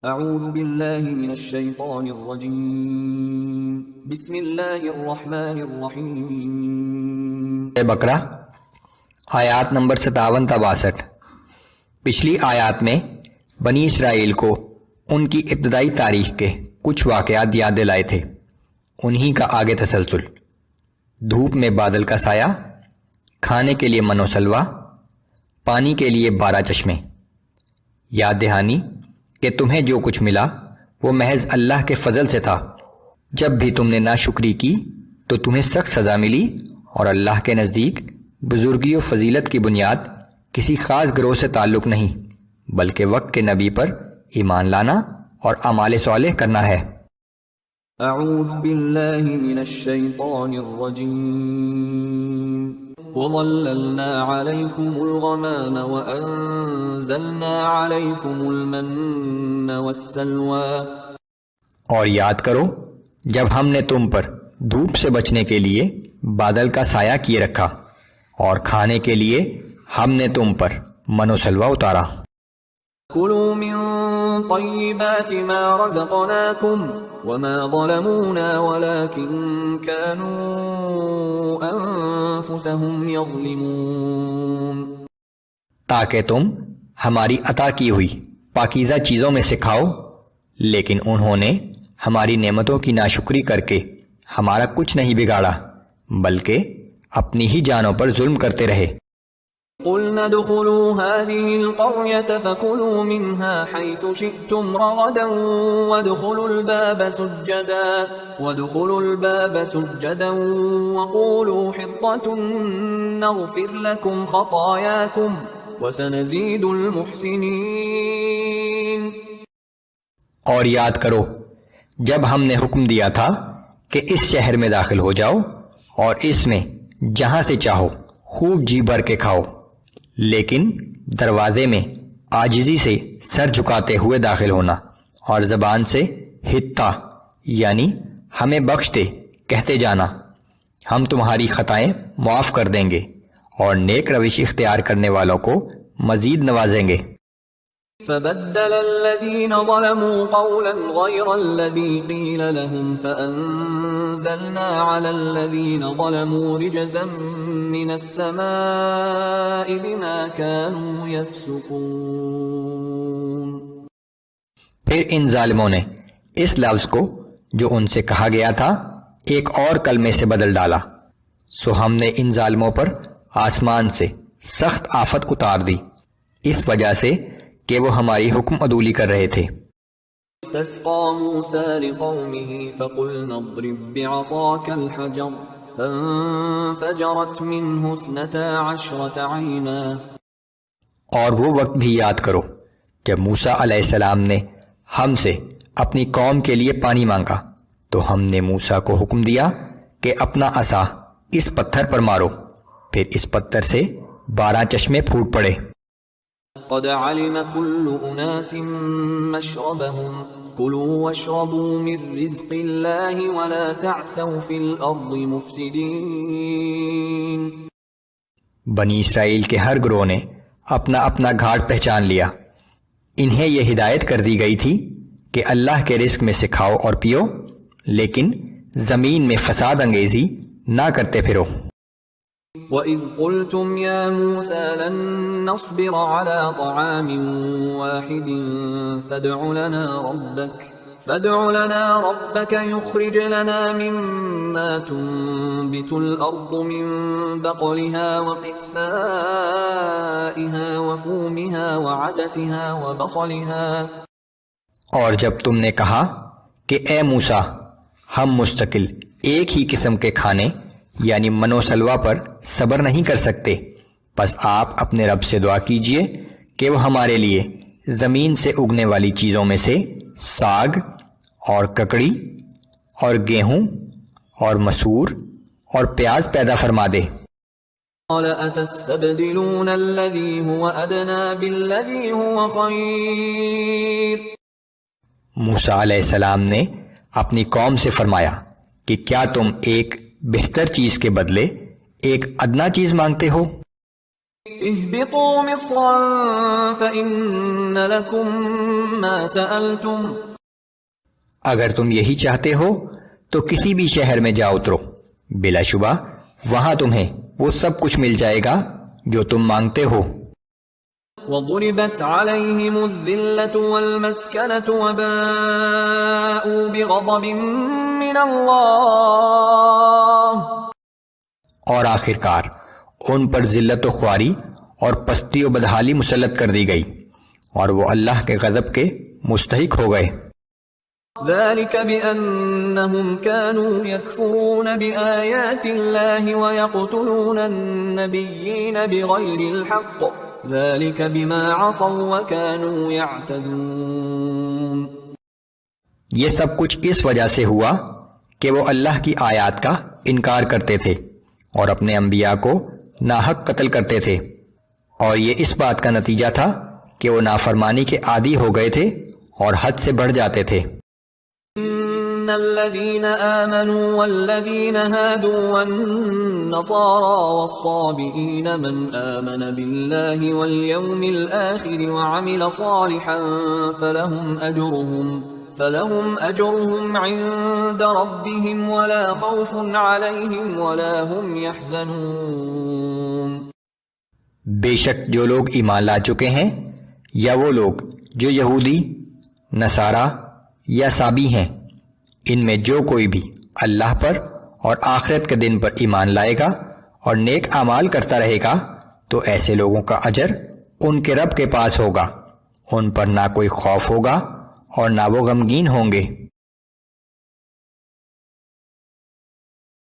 اعوذ باللہ من الشیطان الرجیم بسم اللہ الرحمن الرحیم۔ بقرہ آیات نمبر 57 تا 62۔ پچھلی آیات میں بنی اسرائیل کو ان کی ابتدائی تاریخ کے کچھ واقعات یاد دلائے تھے، انہی کا آگے تسلسل۔ دھوپ میں بادل کا سایہ، کھانے کے لیے من و سلوا، پانی کے لیے 12 چشمے۔ یاد دہانی کہ تمہیں جو کچھ ملا وہ محض اللہ کے فضل سے تھا۔ جب بھی تم نے ناشکری کی تو تمہیں سخت سزا ملی، اور اللہ کے نزدیک بزرگی و فضیلت کی بنیاد کسی خاص گروہ سے تعلق نہیں، بلکہ وقت کے نبی پر ایمان لانا اور اعمال صالح کرنا ہے۔ اعوذ باللہ من الشیطان الرجیم۔ وَظَلَّلْنَا عَلَيْكُمُ الْغَمَامَ وَأَنزَلْنَا عَلَيْكُمُ الْمَنَّ وَالسَّلْوَىٰ۔ اور یاد کرو جب ہم نے تم پر دھوپ سے بچنے کے لیے بادل کا سایہ کیے رکھا، اور کھانے کے لیے ہم نے تم پر من و سلوا اتارا۔ كُلُوا مِن طَيِّبَاتِ مَا رَزَقْنَاكُمْ وَمَا ظَلَمُونَا وَلَكِن كَانُوا أَنفُسَهُمْ يَظْلِمُونَ۔ تاکہ تم ہماری عطا کی ہوئی پاکیزہ چیزوں میں سے کھاؤ، لیکن انہوں نے ہماری نعمتوں کی ناشکری کر کے ہمارا کچھ نہیں بگاڑا، بلکہ اپنی ہی جانوں پر ظلم کرتے رہے۔ قُلْنَا ادْخُلُوا هَٰذِهِ الْقَرْيَةَ فَكُلُوا مِنْهَا حَيْثُ شِئْتُمْ رَغَدًا وَادْخُلُوا الْبَابَ سُجَّدًا وَقُولُوا حِطَّةٌ نَغْفِرْ لَكُمْ خَطَايَاكُمْ وَسَنَزِيدُ الْمُحْسِنِينَ۔ اور یاد کرو جب ہم نے حکم دیا تھا کہ اس شہر میں داخل ہو جاؤ، اور اس میں جہاں سے چاہو خوب جی بھر کے کھاؤ، لیکن دروازے میں عاجزی سے سر جھکاتے ہوئے داخل ہونا، اور زبان سے حطہ یعنی ہمیں بخش دے کہتے جانا، ہم تمہاری خطائیں معاف کر دیں گے اور نیک روش اختیار کرنے والوں کو مزید نوازیں گے۔ فَبَدَّلَ الَّذِينَ ظَلَمُوا قَوْلًا غَيْرَ الَّذِي قِيلَ لَهُمْ فَأَنزَلْنَا عَلَى الَّذِينَ ظَلَمُوا رِجْزًا مِّنَ السَّمَاءِ بِمَا كَانُوا يَفْسُقُونَ۔ پھر ان ظالموں نے اس لفظ کو جو ان سے کہا گیا تھا ایک اور کلمے سے بدل ڈالا، سو ہم نے ان ظالموں پر آسمان سے سخت آفت اتار دی، اس وجہ سے کہ وہ ہماری حکم عدولی کر رہے تھے۔ اسْتَسْقَىٰ مُوسَىٰ لِقَوْمِهِ فَقُلْنَا اضْرِب بِّعَصَاكَ الْحَجَرَ فَانفَجَرَتْ مِنْهُ 12 عَيْنًا۔ اور وہ وقت بھی یاد کرو جب موسیٰ علیہ السلام نے ہم سے اپنی قوم کے لیے پانی مانگا، تو ہم نے موسیٰ کو حکم دیا کہ اپنا عصا اس پتھر پر مارو، پھر اس پتھر سے 12 چشمے پھوٹ پڑے۔ قد علم كل أناس مشربهم كلوا واشربوا من رزق الله ولا تعثوا في الأرض مفسدين۔ بنی اسرائیل کے ہر گروہ نے اپنا اپنا گھاٹ پہچان لیا، انہیں یہ ہدایت کر دی گئی تھی کہ اللہ کے رزق میں سے کھاؤ اور پیو، لیکن زمین میں فساد انگیزی نہ کرتے پھرو۔ وَإِذْ قُلْتُمْ يَا مُوسَىٰ لَن نَّصْبِرَ عَلَىٰ طَعَامٍ وَاحِدٍ فَادْعُ لَنَا رَبَّكَ يُخْرِجْ لَنَا مِمَّا تُنبِتُ الْأَرْضُ مِن بَقْلِهَا وَقِثَّائِهَا وَفُومِهَا وَعَدَسِهَا وَبَصَلِهَا۔ اور جب تم نے کہا کہ اے موسیٰ ہم مستقل ایک ہی قسم کے کھانے یعنی من و سلوا پر صبر نہیں کر سکتے، پس آپ اپنے رب سے دعا کیجئے کہ وہ ہمارے لیے زمین سے اگنے والی چیزوں میں سے ساگ اور ککڑی اور گیہوں اور مسور اور پیاز پیدا فرما دے۔ قَالَ أَتَسْتَبْدِلُونَ الَّذِي هُوَ أَدْنَىٰ بِالَّذِي هُوَ خَيْرٌ۔ موسیٰ علیہ السلام نے اپنی قوم سے فرمایا کہ کیا تم ایک بہتر چیز کے بدلے ایک ادنا چیز مانگتے ہو؟ اهبطوا مصرا فإن لكم ما سألتم اگر تم یہی چاہتے ہو تو کسی بھی شہر میں جا اترو، بلا شبہ وہاں تمہیں وہ سب کچھ مل جائے گا جو تم مانگتے ہو۔ وضربت عليهم الذلة والمسكنة وباءوا بغضب من الله اور آخر کار ان پر ذلت و خواری اور پستی و بدحالی مسلط کر دی گئی اور وہ اللہ کے غضب کے مستحق ہو گئے۔ ذلك بأنهم كانوا يكفرون بآيات الله ويقتلون النبيين بغير الحق ذلك بما عصوا وكانوا يعتدون۔ یہ سب کچھ اس وجہ سے ہوا کہ وہ اللہ کی آیات کا انکار کرتے تھے اور اپنے انبیاء کو ناحق قتل کرتے تھے، اور یہ اس بات کا نتیجہ تھا کہ وہ نافرمانی کے عادی ہو گئے تھے اور حد سے بڑھ جاتے تھے۔ ان الذين آمنوا والذين هادوا والنصارى والصابئين من آمن بالله واليوم الآخر وعمل صالحا فلهم أجرهم عند ربهم ولا خوف عليهم ولا هم يحزنون۔ بے شک جو لوگ ایمان لا چکے ہیں یا وہ لوگ جو یہودی، نصارہ یا صابی ہیں، ان میں جو کوئی بھی اللہ پر اور آخرت کے دن پر ایمان لائے گا اور نیک اعمال کرتا رہے گا تو ایسے لوگوں کا اجر ان کے رب کے پاس ہوگا، ان پر نہ کوئی خوف ہوگا اور نہ وہ غمگین ہوں گے۔